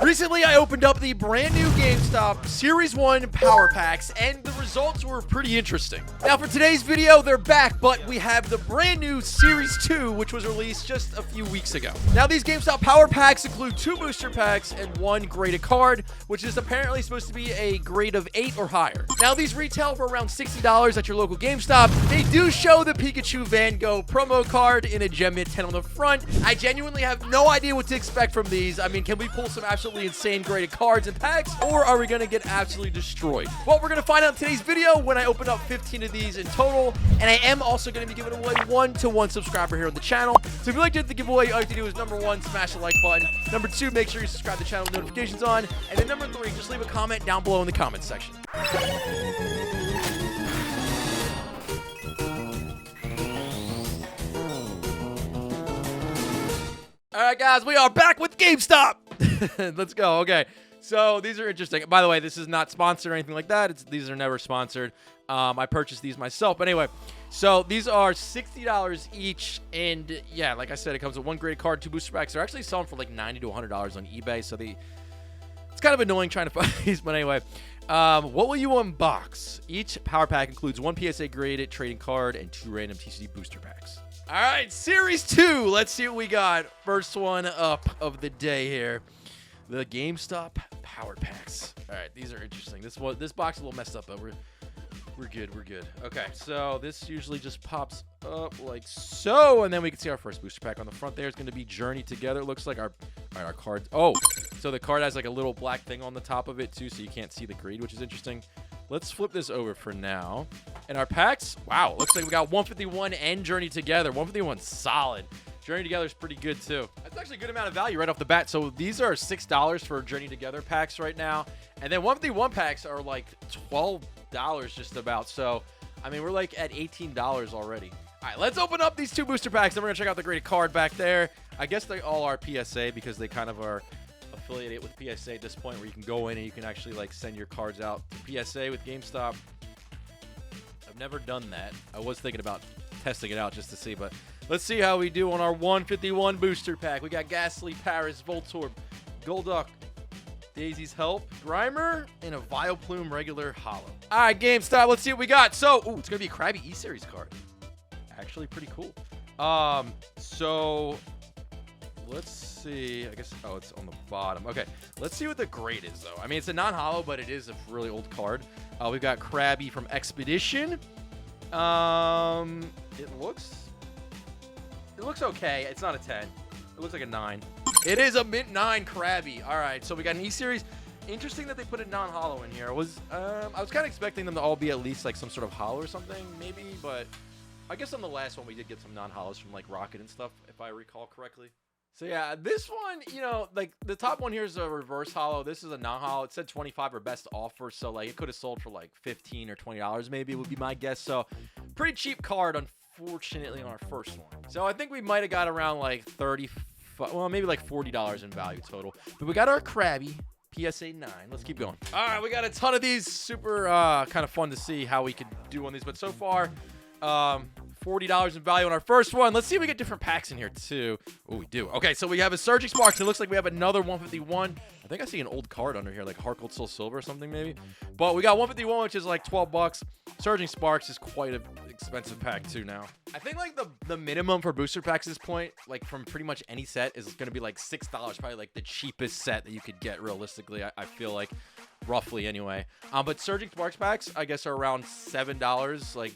Recently, I opened up the brand new GameStop Series 1 Power Packs, and the results were pretty interesting. Now, for today's video, they're back, but we have the brand new Series 2, which was released just a few weeks ago. Now, these GameStop Power Packs include 2 booster packs and 1 graded card, which is apparently supposed to be a grade of 8 or higher. Now, these retail for around $60 at your local GameStop. They do show the Pikachu Van Gogh promo card in a Gem Mint 10 on the front. I genuinely have no idea what to expect from these. I mean, can we pull some absolutely insane graded cards and packs, or are we going to get absolutely destroyed? Well, we're going to find out in today's video when I open up 15 of these in total, and I am also going to be giving away 1 to 1 subscriber here on the channel. So if you'd like to hit the giveaway, all you have to do is number 1, smash the like button. Number 2, make sure you subscribe to the channel with notifications on. And then number 3, just leave a comment down below in the comments section. All right, guys, we are back with GameStop. Let's go. Okay, so these are interesting. By the way, this is not sponsored or anything like that. These are never sponsored. I purchased these myself. But anyway, so these are $60 each. And yeah, like I said, it comes with 1 graded card, 2 booster packs. They're actually selling for like $90 to $100 on eBay. So it's kind of annoying trying to find these. But anyway, what will you unbox? Each power pack includes 1 PSA graded trading card and 2 random TCG booster packs. All right, Series 2. Let's see what we got. First one up of the day here. The GameStop Power Packs. All right, these are interesting. This box is a little messed up, but we're good. We're good. Okay, so this usually just pops up like so, and then we can see our first booster pack on the front. There is going to be Journey Together. It looks like our cards. Oh, so the card has like a little black thing on the top of it too, so you can't see the grade, which is interesting. Let's flip this over for now. And our packs, wow, looks like we got 151 and Journey Together. 151 solid. Journey Together is pretty good too. That's actually a good amount of value right off the bat. So these are $6 for Journey Together packs right now. And then 151 packs are like $12 just about. So, I mean, we're like at $18 already. All right, let's open up these 2 booster packs. Then we're going to check out the graded card back there. I guess they all are PSA because they kind of are affiliated with PSA at this point, where you can go in and you can actually like send your cards out to PSA with GameStop. I've never done that. I was thinking about testing it out just to see, but let's see how we do on our 151 booster pack. We got Ghastly, Paris, Voltorb, Golduck, Daisy's Help, Grimer, and a Vileplume regular holo. All right, GameStop, let's see what we got. So, it's gonna be a Krabby E-Series card. Actually pretty cool. So let's see. I guess, it's on the bottom. Okay, let's see what the grade is, though. I mean, it's a non-holo, but it is a really old card. We've got Krabby from Expedition. It looks okay. It's not a 10. It looks like a 9. It is a mint 9 Krabby. All right, so we got an E-Series. Interesting that they put a non-holo in here. I was kind of expecting them to all be at least like some sort of holo or something, maybe, but I guess on the last one we did get some non-holos from like Rocket and stuff, if I recall correctly. So yeah, this one, you know, like the top one here is a reverse holo. This is a non-holo. It said 25 or best offer, so like it could have sold for like $15 or $20 maybe would be my guess. So pretty cheap card, unfortunately, on our first one. So I think we might have got around like maybe like $40 in value total. But we got our Krabby PSA 9. Let's keep going. All right, we got a ton of these. Super kind of fun to see how we could do on these. But so far, $40 in value on our first one. Let's see if we get different packs in here too. Oh, we do. Okay, so we have a Surging Sparks. It looks like we have another 151. I think I see an old card under here, like Heart Gold Soul Silver or something maybe. But we got 151, which is like $12. Surging Sparks is quite an expensive pack too now. I think like the minimum for booster packs at this point, like from pretty much any set, is going to be like $6. Probably like the cheapest set that you could get realistically, I feel like, roughly anyway. But Surging Sparks packs, I guess, are around $7, like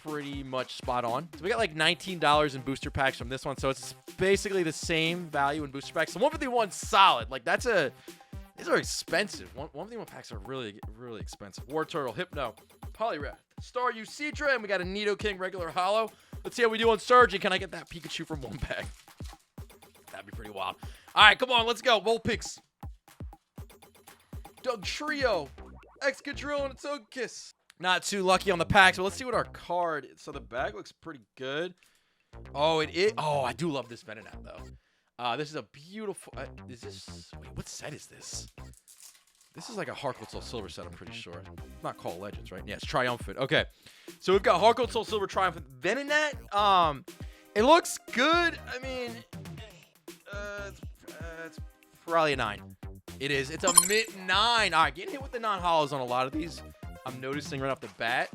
pretty much spot on. So we got like $19 in booster packs from this one, so it's basically the same value in booster packs. So 151 solid. Like these are expensive. 151 packs are really expensive. War Turtle, Hypno, Poliwrath, Staryu, Seadra, and we got a Nidoking regular holo. Let's see how we do on Surgeon. Can I get that Pikachu from 1 pack? That'd be pretty wild. All right, come on, let's go. Vulpix, Doug Trio, Excadrill, and its Togekiss. Not too lucky on the packs, but let's see what our card is. So the bag looks pretty good. Oh, it is. Oh, I do love this Venonat, though. This is a beautiful... Wait, what set is this? This is like a Heart Gold Soul Silver set, I'm pretty sure. Not Call of Legends, right? Yeah, it's Triumphant. Okay. So we've got Heart Gold Soul Silver Triumphant Venonat. It looks good. I mean, it's probably a 9. It is. It's a mint 9. All right, getting hit with the non-hollows on a lot of these. I'm noticing right off the bat.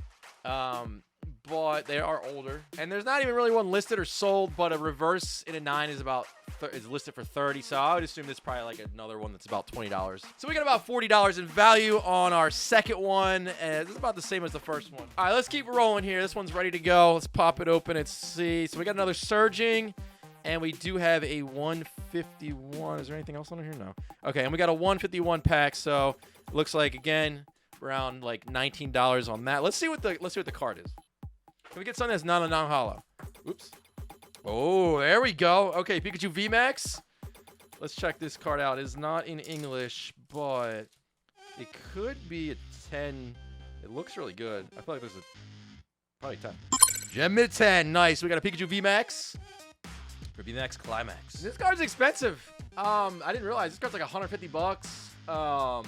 But they are older. And there's not even really one listed or sold, but a reverse in a 9 is about is listed for 30. So I would assume this is probably like another one that's about $20. So we got about $40 in value on our second one. And this is about the same as the first one. All right, let's keep rolling here. This one's ready to go. Let's pop it open and see. So we got another surging. And we do have a 151. Is there anything else on here? No. Okay, and we got a 151 pack. So it looks like, again, around like $19 on that. Let's see what the card is. Can we get something that's not a non-hollow? Oops. Oh, there we go. Okay, Pikachu VMAX. Let's check this card out. It's not in English, but it could be a 10. It looks really good. I feel like there's probably 10. Gem mid 10. Nice. We got a Pikachu VMAX. Or VMAX Climax. This card's expensive. I didn't realize this card's like $150.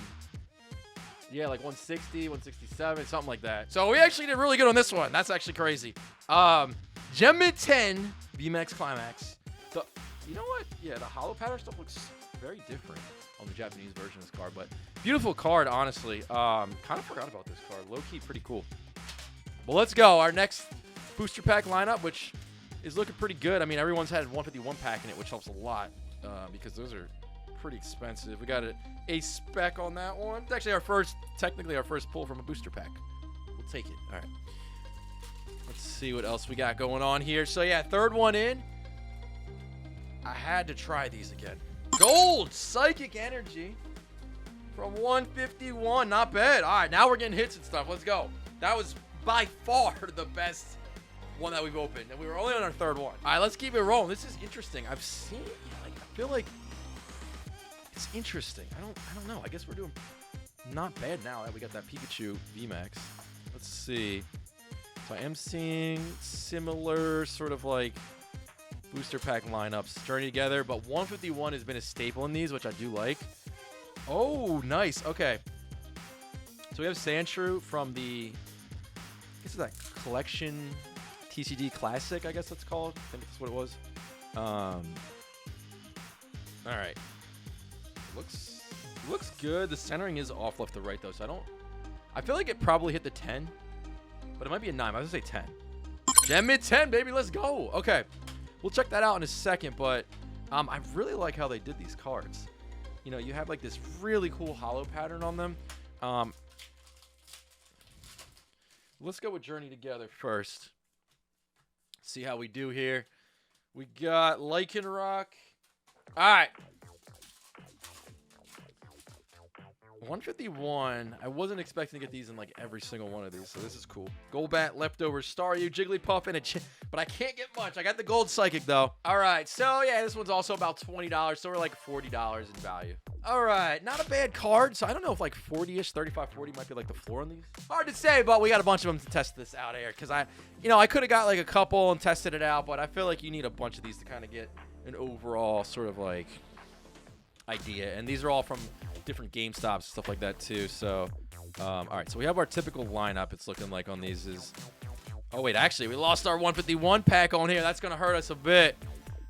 Yeah, like 160, 167, something like that. So we actually did really good on this one. That's actually crazy. Gem mid 10, VMAX Climax. So, you know what? Yeah, the hollow pattern stuff looks very different on the Japanese version of this card, but beautiful card, honestly. Kind of forgot about this card. Low-key, pretty cool. Well, let's go. Our next booster pack lineup, which is looking pretty good. I mean, everyone's had 151 pack in it, which helps a lot because those are pretty expensive. We got a spec on that one. It's actually technically our first pull from a booster pack. We'll take it. All right. Let's see what else we got going on here. So yeah, third one in. I had to try these again. Gold Psychic Energy from 151. Not bad. All right, now we're getting hits and stuff. Let's go. That was by far the best one that we've opened, and we were only on our third one. All right, let's keep it rolling. This is interesting. I've seen it. Like, I feel like it's interesting. I don't know. I guess we're doing not bad now that we got that Pikachu VMAX. Let's see. So I am seeing similar sort of like booster pack lineups journey together, but 151 has been a staple in these, which I do like. Oh, nice. Okay. So we have Sandshrew from the, I guess it's that collection TCG Classic, I guess that's called. I think that's what it was. All right. Looks good. The centering is off left to right though, so I feel like it probably hit the 10, but it might be a 9. I was gonna say 10. Gem mid 10, baby. Let's go. Okay, we'll check that out in a second, but I really like how they did these cards. You know, you have like this really cool hollow pattern on them. Let's go with Journey Together first. See how we do here. We got Lycanroc. All right. 151. I wasn't expecting to get these in like every single one of these, so this is cool. Golbat, Leftover, Staryu, Jigglypuff, and but I can't get much. I got the Gold Psychic though. All right, so yeah, this one's also about $20, so we're like $40 in value. All right, not a bad card. So I don't know if like 40-ish, 35, 40 might be like the floor on these. Hard to say, but we got a bunch of them to test this out here because I could have got like a couple and tested it out, but I feel like you need a bunch of these to kind of get an overall sort of like idea. And these are all from different GameStops, stuff like that too. So, all right, so we have our typical lineup. It's looking like on these is, oh wait, actually we lost our 151 pack on here. That's gonna hurt us a bit.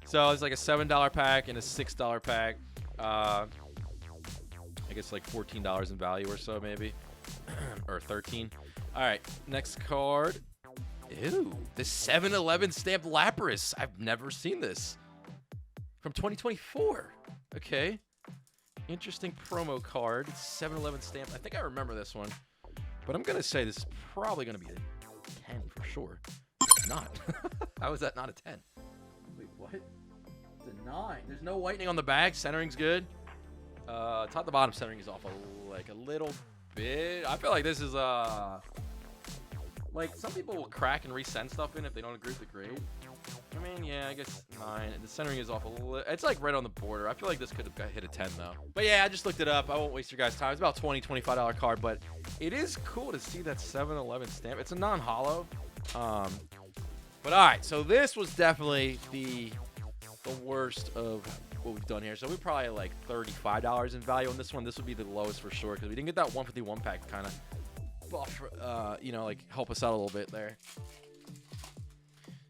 So it's like a $7 pack and a $6 pack. I guess like $14 in value or so maybe, or 13. All right, next card. Ew, the 7-Eleven stamped Lapras. I've never seen this. From 2024. Okay. Interesting promo card. 7-Eleven stamp. I think I remember this one. But I'm going to say this is probably going to be a 10 for sure. It's not. How is that not a 10? Wait, what? It's a 9. There's no whitening on the back. Centering's good. Top to bottom centering is off a little bit. I feel like this is like some people will crack and resend stuff in if they don't agree with the grade. I mean, yeah, I guess 9. The centering is off a little. It's like right on the border. I feel like this could have hit a 10 though. But yeah, I just looked it up. I won't waste your guys' time. It's about $20-$25 card, but it is cool to see that 7-Eleven stamp. It's a non-hollow. But all right, so this was definitely the worst of what we've done here. So we're probably like $35 in value on this one. This would be the lowest for sure because we didn't get that 151 pack to kind of buff, like help us out a little bit there.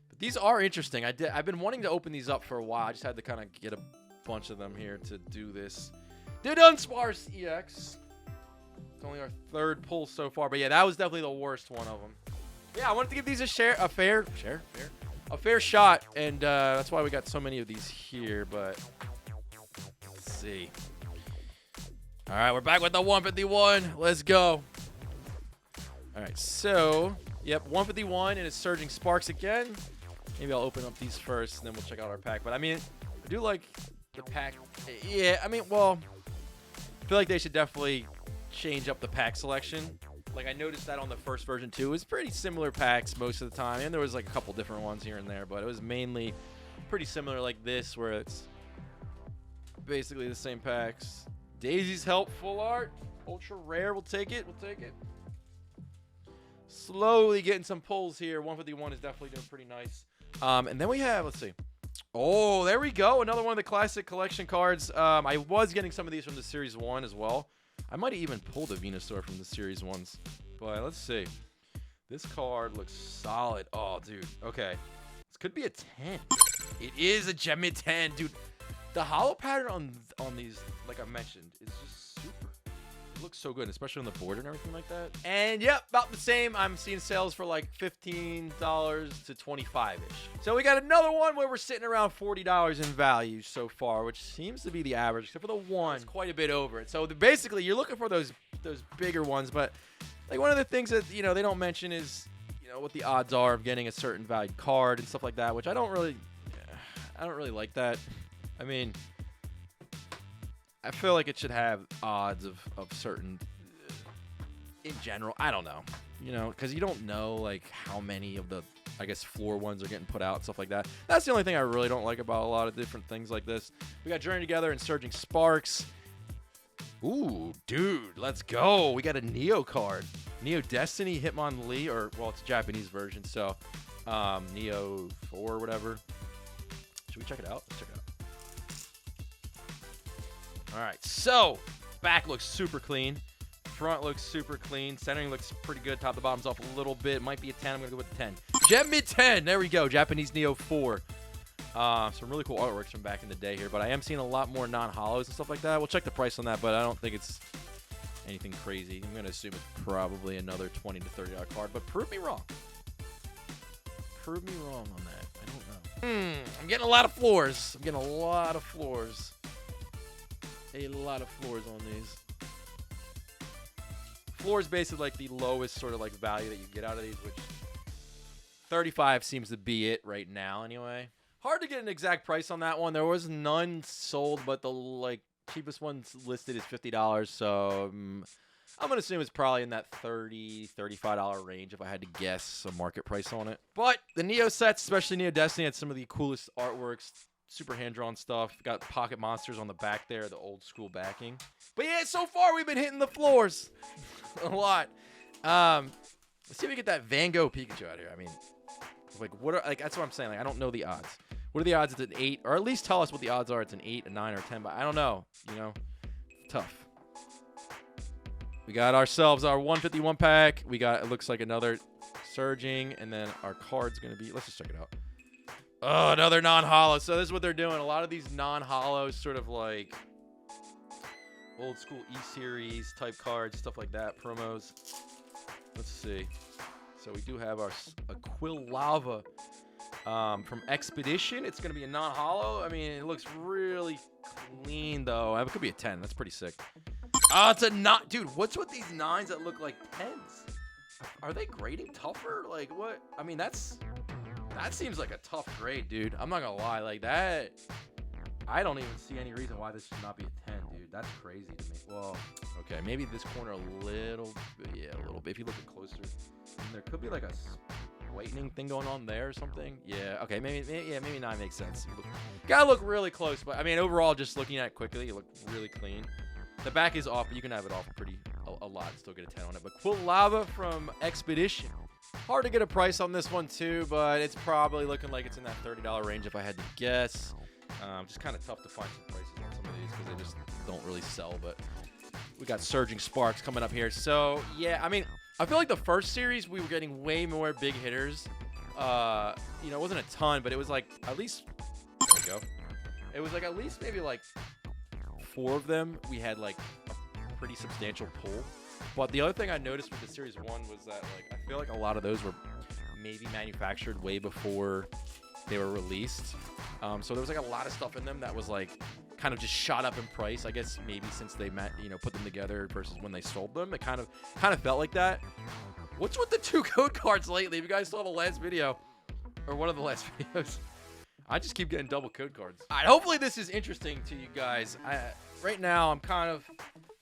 But these are interesting. I've been wanting to open these up for a while. I just had to kind of get a bunch of them here to do this. Did Unsparse EX. It's only our third pull so far, but yeah, that was definitely the worst one of them. Yeah, I wanted to give these a fair shot, and that's why we got so many of these here. But let's see. All right, we're back with the 151. Let's go. All right, so yep, 151 and it's Surging Sparks again. Maybe I'll open up these first, and then we'll check out our pack. But I mean, I do like the pack. Yeah, I mean, well, I feel like they should definitely change up the pack selection. Like, I noticed that on the first version too. It was pretty similar packs most of the time, and there was like a couple different ones here and there, but it was mainly pretty similar like this, where it's basically the same packs. Daisy's Help, full art, ultra rare. We'll take it. We'll take it. Slowly getting some pulls here. 151 is definitely doing pretty nice. And then we have, let's see. Oh, there we go. Another one of the classic collection cards. I was getting some of these from the Series 1 as well. I might have even pulled a Venusaur from the Series 1s. But let's see. This card looks solid. Oh, dude. Okay. This could be a 10. It is a Gem 10, dude. The hollow pattern on these, like I mentioned, is just super. It looks so good, especially on the border and everything like that. And yep, about the same. I'm seeing sales for like $15 to $25-ish. So we got another one where we're sitting around $40 in value so far, which seems to be the average, except for the one. It's quite a bit over it. So basically, you're looking for those bigger ones, but like one of the things that they don't mention is what the odds are of getting a certain valued card and stuff like that, which I don't really like that. I mean, I feel like it should have odds of certain, in general. I don't know, because you don't know like how many of the, I guess, floor ones are getting put out and stuff like that. That's the only thing I really don't like about a lot of different things like this. We got Journey Together and Surging Sparks. Ooh, dude, let's go. We got a Neo card. Neo Destiny, Hitmonlee, or, well, it's a Japanese version, so Neo 4 or whatever. Should we check it out? Let's check it out. All right, so back looks super clean. Front looks super clean. Centering looks pretty good. Top to bottom's off a little bit. Might be a 10. I'm going to go with the 10. Gem Mid 10. There we go. Japanese Neo 4. Some really cool artworks from back in the day here, but I am seeing a lot more non-hollows and stuff like that. We'll check the price on that, but I don't think it's anything crazy. I'm going to assume it's probably another $20 to $30 card, but prove me wrong. Prove me wrong on that. I don't know. I'm getting a lot of floors. I'm getting a lot of floors. A lot of floors on these. Floor is basically like the lowest sort of like value that you get out of these, which 35 seems to be it right now anyway. Hard to get an exact price on that one. There was none sold, but the like cheapest ones listed is $50. So I'm gonna assume it's probably in that $30, $35 range if I had to guess a market price on it. But the Neo sets, especially Neo Destiny, had some of the coolest artworks. Super hand-drawn stuff. Got pocket monsters on the back there, the old school backing. But yeah, so far we've been hitting the floors a lot. Let's see if we get that Van Gogh Pikachu out here. I mean, like, that's what I'm saying. Like, I don't know the odds. What are the odds it's an 8? Or at least tell us what the odds are it's an 8, a 9, or a 10. But I don't know. Tough. We got ourselves our 151 pack. We got, it looks like another Surging. And then our card's going to be, let's just check it out. Oh, another non-hollow. So this is what they're doing. A lot of these non-hollows, sort of like old school E-Series type cards, stuff like that, promos. Let's see. So we do have our Aquilava from Expedition. It's going to be a non-hollow. I mean, it looks really clean, though. It could be a 10. That's pretty sick. Oh, it's a not. Dude, what's with these 9s that look like 10s? Are they grading tougher? Like, what? I mean, that seems like a tough grade, dude. I'm not going to lie. Like, that, I don't even see any reason why this should not be a 10, dude. That's crazy to me. Well, okay, maybe this corner a little bit. Yeah, a little bit. If you look at closer, there could be like a whitening thing going on there or something. Yeah, okay, maybe 9 makes sense. Gotta look really close, but I mean, overall, just looking at it quickly, it looked really clean. The back is off, but you can have it off a lot and still get a 10 on it. But Quilava from Expedition. Hard to get a price on this one too, but it's probably looking like it's in that $30 range if I had to guess. Just kind of tough to find some prices on some of these because they just don't really sell. But we got Surging Sparks coming up here. So yeah, I mean, I feel like the first series we were getting way more big hitters. It wasn't a ton, but it was like at least, there we go. It was like at least maybe like 4 of them, we had like a pretty substantial pull. But the other thing I noticed with the Series 1 was that like I feel like a lot of those were maybe manufactured way before they were released. So there was like a lot of stuff in them that was like kind of just shot up in price. I guess maybe since they put them together versus when they sold them, it kind of felt like that. What's with the 2 code cards lately? If you guys saw the last video or one of the last videos, I just keep getting double code cards. All right, hopefully this is interesting to you guys. Right now I'm kind of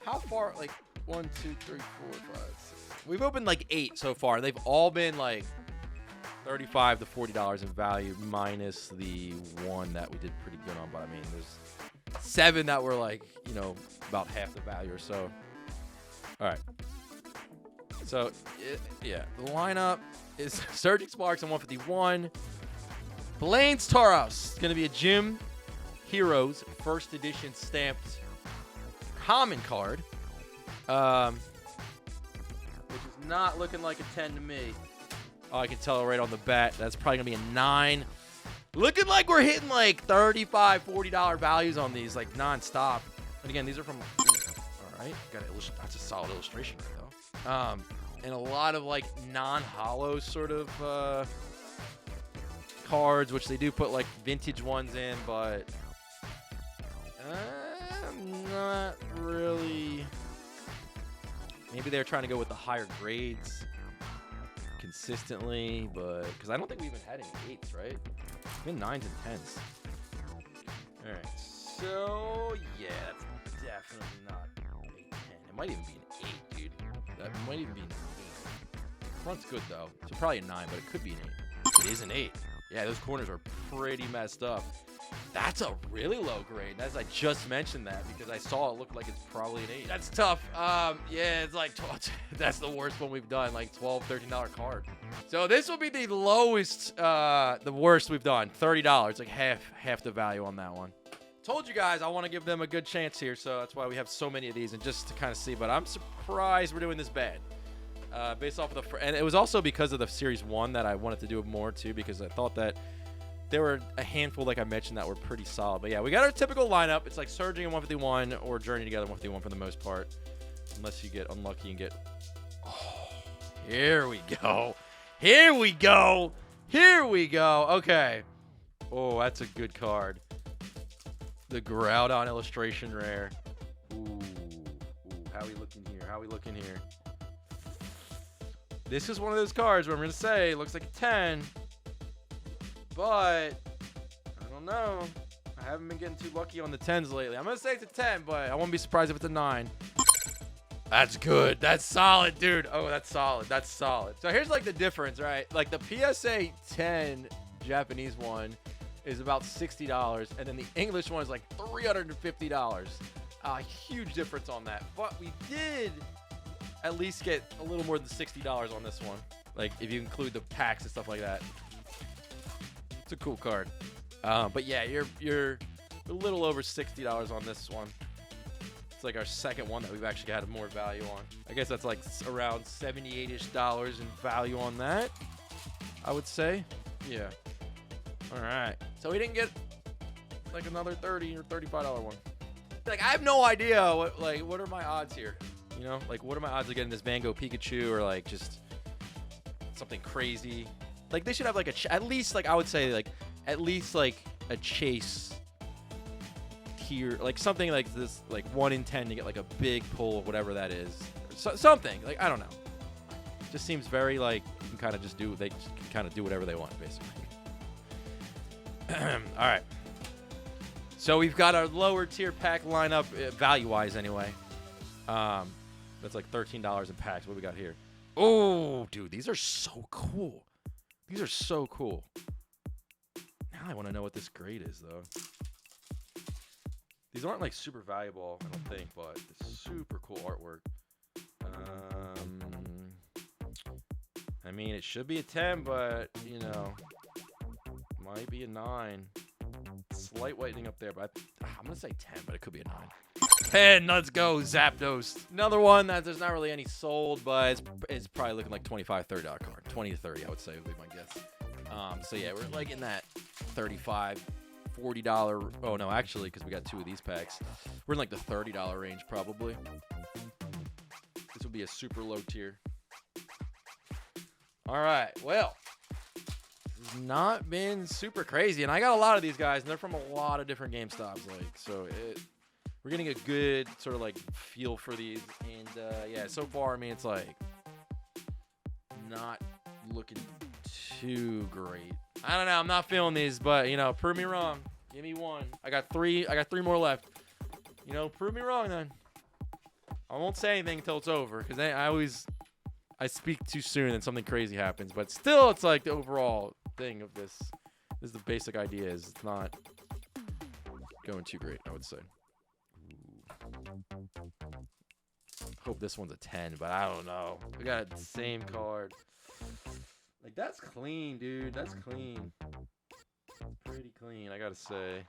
how far, like 1, 2, 3, 4, 5, 6. We've opened like 8 so far. They've all been like $35 to $40 in value, minus the one that we did pretty good on. But I mean, there's 7 that were like, about half the value or so. All right. So, yeah, the lineup is Surging Sparks on 151. Blaine's Tauros. It's going to be a Gym Heroes first edition stamped common card. Which is not looking like a 10 to me. Oh, I can tell right on the bat. That's probably going to be a 9. Looking like we're hitting like $35, $40 values on these, like nonstop. And again, these are from. All right, that's a solid illustration right though. And a lot of like non-hollow sort of cards, which they do put like vintage ones in, but I'm not really. Maybe they're trying to go with the higher grades consistently, but because I don't think we even had any 8s, right? It's been 9s and 10s. All right, so yeah, that's definitely not a 10. It might even be an 8, dude. That might even be an 8. Front's good though, so probably a 9, but it could be an 8. It is an 8. Yeah, those corners are pretty messed up. That's a really low grade. As I just mentioned that because I saw it look like it's probably an 8. That's tough. Yeah, it's like that's the worst one we've done, like $12, $13 card. So this will be the lowest, the worst we've done. $30, like half the value on that one. Told you guys I want to give them a good chance here, so that's why we have so many of these and just to kind of see. But I'm surprised we're doing this bad. Based off of and it was also because of the Series 1 that I wanted to do more too, because I thought that there were a handful, like I mentioned, that were pretty solid. But yeah, we got our typical lineup. It's like Surging in 151 or Journey Together in 151 for the most part, unless you get unlucky and get. Oh, here we go. Here we go. Here we go. Okay. Oh, that's a good card. The Groudon illustration rare. Ooh. How we looking here? How we looking here? This is one of those cards where I'm going to say it looks like a 10. But I don't know. I haven't been getting too lucky on the 10s lately. I'm going to say it's a 10, but I won't be surprised if it's a 9. That's good. That's solid, dude. Oh, that's solid. That's solid. So here's like the difference, right? Like the PSA 10 Japanese one is about $60, and then the English one is like $350. A huge difference on that. But we did at least get a little more than $60 on this one. Like if you include the packs and stuff like that. It's a cool card. But yeah, you're a little over $60 on this one. It's like our second one that we've actually had more value on. I guess that's like around $78-ish in value on that, I would say. Yeah. All right. So we didn't get like another $30 or $35 one. Like I have no idea what are my odds here? You know, like what are my odds of getting this Van Gogh Pikachu or like just something crazy? Like they should have like at least like I would say like at least like a chase tier, like something like this, like 1 in 10 to get like a big pull of whatever that is. Something like I don't know. Just seems very like you can kind of just do. They just can kind of do whatever they want basically. All right. So we've got our lower tier pack lineup value wise anyway. That's like $13 in packs. What we got here? Oh, dude, these are so cool. These are so cool. Now I want to know what this grade is, though. These aren't like super valuable, I don't think, but it's super cool artwork. I mean, it should be a 10, but you know, might be a 9. Slight whitening up there, but I'm gonna say 10, but it could be a 9. 10, let's go, Zapdos. Another one that there's not really any sold, but it's probably looking like $25, $30 card. 20 to 30, I would say would be my guess. So yeah, we're like in that $35, $40. Oh, no, actually, because we got 2 of these packs. We're in like the $30 range, probably. This would be a super low tier. All right, well, it's not been super crazy, and I got a lot of these guys, and they're from a lot of different GameStops, like, so we're getting a good sort of like feel for these, and yeah, so far, I mean, it's like not looking too great. I don't know, I'm not feeling these, but you know, prove me wrong. Give me one. I got three more left. You know, prove me wrong then. I won't say anything until it's over, because I speak too soon and something crazy happens. But still, it's like the overall thing of this. This is the basic idea. Is it's not going too great, I would say. Hope this one's a 10, but I don't know. We got the same card. Like, that's clean, dude. That's clean. Pretty clean, I gotta say.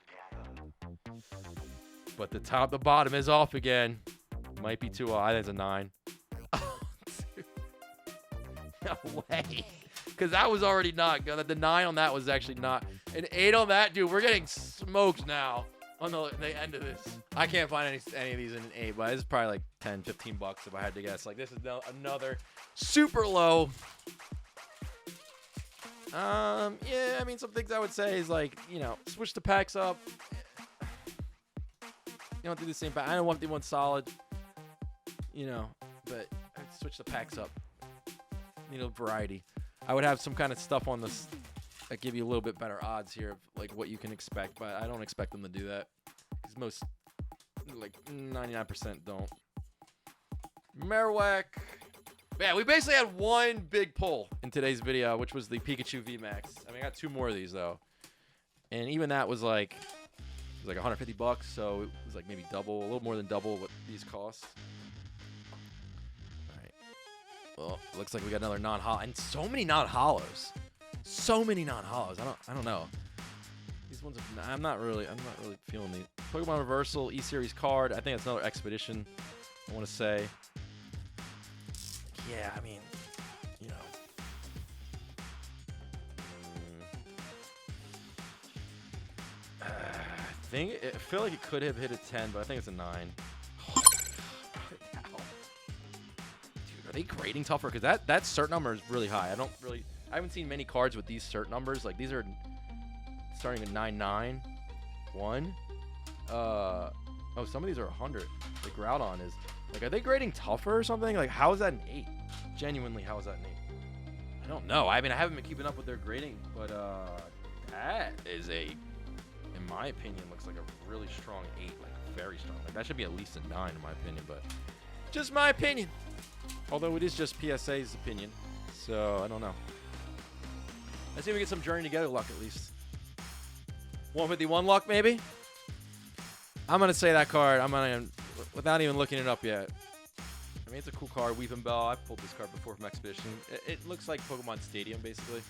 But the bottom is off again. Might be too high. I think it's a 9. Oh, dude. No way. Because that was already not good. The 9 on that was actually not. An 8 on that, dude. We're getting smoked now on the end of this. I can't find any of these in an 8, but it's probably like 10, 15 bucks if I had to guess. Like, this is another super low. Yeah, I mean, some things I would say is like, you know, switch the packs up. You don't do the same pack. I don't want the one solid, you know, but I'd switch the packs up. You know, variety. I would have some kind of stuff on this that give you a little bit better odds here of like what you can expect, but I don't expect them to do that because most, like 99% don't. Marowak. Yeah, we basically had one big pull in today's video, which was the Pikachu VMAX. I mean, I got 2 more of these though, and even that was like, it was like 150 bucks, so it was like maybe double, a little more than double what these cost. All right. Well, it looks like we got another non-hollow, and so many non-hollows. So many non-hollows. I don't know. These ones are, I'm not really feeling these. Pokemon Reversal E-Series card. I think it's another Expedition. I want to say. Yeah, I mean, you know. I feel like it could have hit a 10, but I think it's a 9. Oh, dude, are they grading tougher? Because that cert number is really high. I haven't seen many cards with these cert numbers. Like, these are starting at 99, 1. Oh, some of these are 100. Like, Groudon is. Like, are they grading tougher or something? Like, how is that an 8? Genuinely, how is that an 8? I don't know. I mean, I haven't been keeping up with their grading, but that is in my opinion, looks like a really strong 8. Like, very strong. Like, that should be at least a 9 in my opinion, but just my opinion. Although it is just PSA's opinion, so I don't know. Let's see if we get some Journey Together luck at least. 151 luck, maybe? I'm going to say that card. Without even looking it up yet. I mean, it's a cool card. Weeping Bell. I've pulled this card before from Expedition. It looks like Pokemon Stadium, basically.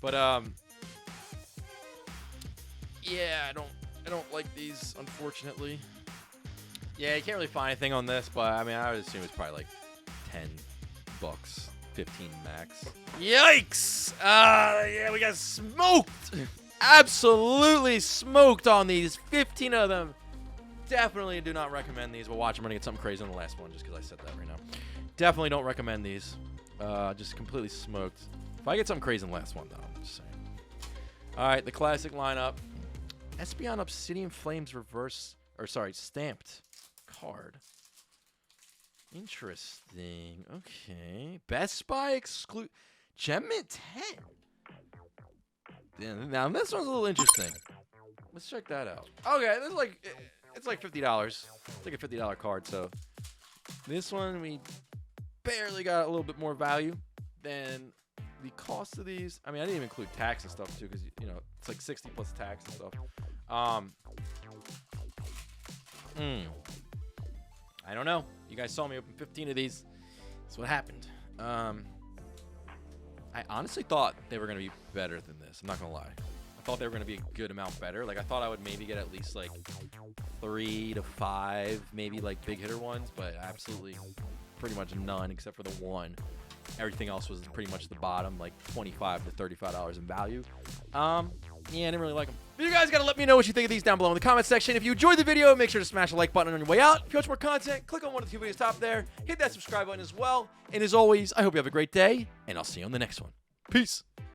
But, yeah, I don't like these, unfortunately. Yeah, you can't really find anything on this, but, I mean, I would assume it's probably like 10 bucks. 15 max. Yikes! Yeah, we got smoked! Absolutely smoked on these. 15 of them. Definitely do not recommend these. But watch, I'm going to get something crazy on the last one just because I said that right now. Definitely don't recommend these. Just completely smoked. If I get something crazy in the last one, though, I'm just saying. Alright, the classic lineup. Espeon Obsidian Flames reverse, or sorry, stamped card. Interesting. Okay. Best Buy exclude Gem Mint 10. Damn, now this one's a little interesting. Let's check that out. Okay, this is like it's like $50. It's like a $50 card, so this one we barely got a little bit more value than the cost of these. I mean, I didn't even include tax and stuff too, because you know it's like 60 plus tax and stuff. I don't know. You guys saw me open 15 of these. That's what happened. I honestly thought they were going to be better than this. I'm not going to lie. I thought they were going to be a good amount better. Like, I thought I would maybe get at least, like, 3 to 5, maybe, like, big hitter ones. But absolutely pretty much none except for the one. Everything else was pretty much the bottom, like $25 to $35 in value. Yeah, I didn't really like them. But you guys got to let me know what you think of these down below in the comment section. If you enjoyed the video, make sure to smash the like button on your way out. If you want more content, click on one of the 2 videos top there. Hit that subscribe button as well. And as always, I hope you have a great day, and I'll see you on the next one. Peace.